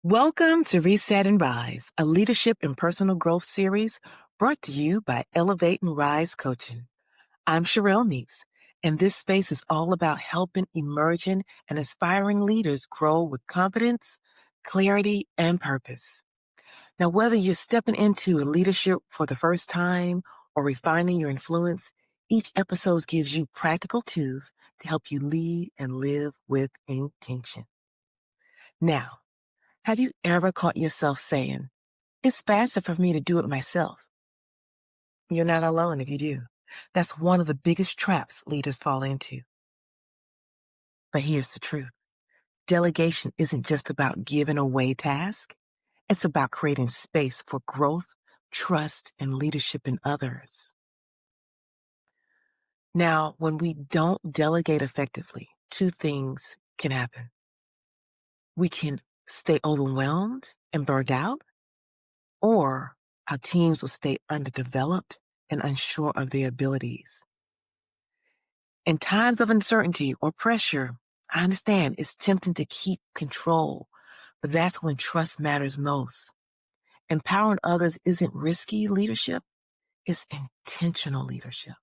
Welcome to Reset and Rise, a leadership and personal growth series brought to you by Elevate and Rise Coaching. I'm Shirrell Meeks, and this space is all about helping emerging and aspiring leaders grow with confidence, clarity, and purpose. Now, whether you're stepping into leadership for the first time or refining your influence, each episode gives you practical tools to help you lead and live with intention. Now, have you ever caught yourself saying, "It's faster for me to do it myself"? You're not alone if you do. That's one of the biggest traps leaders fall into. But here's the truth. Delegation isn't just about giving away tasks. It's about creating space for growth, trust, and leadership in others. Now, when we don't delegate effectively, two things can happen. We can stay overwhelmed and burned out, or our teams will stay underdeveloped and unsure of their abilities. In times of uncertainty or pressure, I understand it's tempting to keep control, but that's when trust matters most. Empowering others isn't risky leadership, it's intentional leadership.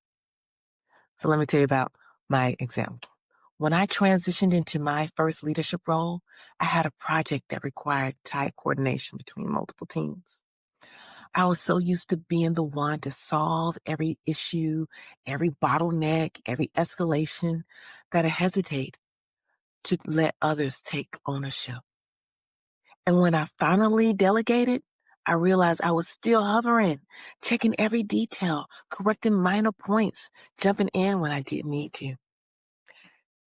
So let me tell you about my example. When I transitioned into my first leadership role, I had a project that required tight coordination between multiple teams. I was so used to being the one to solve every issue, every bottleneck, every escalation, that I hesitate to let others take ownership. And when I finally delegated, I realized I was still hovering, checking every detail, correcting minor points, jumping in when I didn't need to.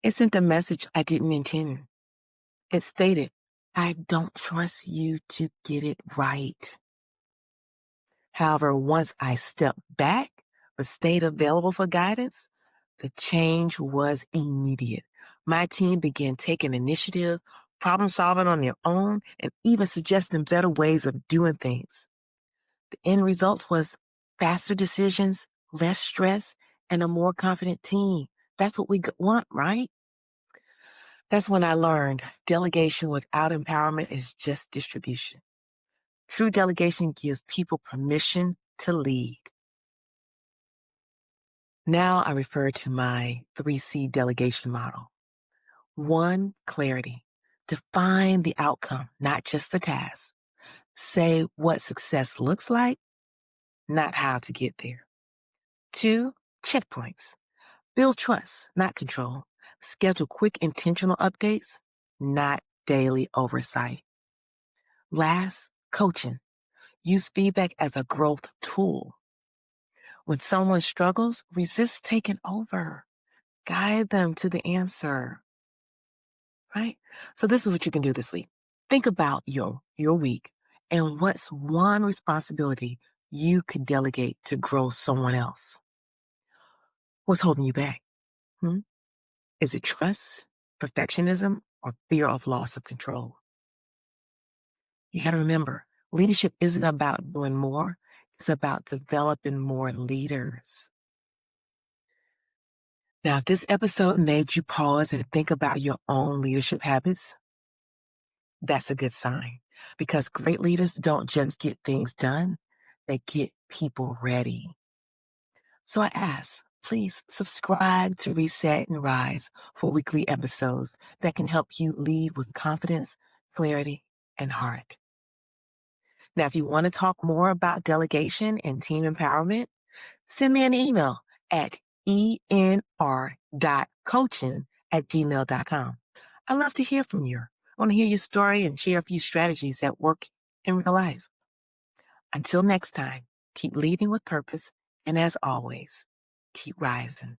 It sent a message I didn't intend. It stated, "I don't trust you to get it right." However, once I stepped back but stayed available for guidance, the change was immediate. My team began taking initiatives, problem solving on their own, and even suggesting better ways of doing things. The end result was faster decisions, less stress, and a more confident team. That's what we want, right? That's when I learned delegation without empowerment is just distribution. True delegation gives people permission to lead. Now I refer to my 3C delegation model. 1, clarity. Define the outcome, not just the task. Say what success looks like, not how to get there. 2, checkpoints. Build trust, not control. Schedule quick intentional updates, not daily oversight. Last, coaching. Use feedback as a growth tool. When someone struggles, resist taking over. Guide them to the answer, right? So this is what you can do this week. Think about your week and what's one responsibility you could delegate to grow someone else. What's holding you back? Is it trust, perfectionism, or fear of loss of control? You got to remember, leadership isn't about doing more. It's about developing more leaders. Now, if this episode made you pause and think about your own leadership habits, that's a good sign, because great leaders don't just get things done, they get people ready. So I ask, please subscribe to Reset and Rise for weekly episodes that can help you lead with confidence, clarity, and heart. Now, if you want to talk more about delegation and team empowerment, send me an email at enr.coaching@gmail.com. I'd love to hear from you. I want to hear your story and share a few strategies that work in real life. Until next time, keep leading with purpose, and as always, keep rising.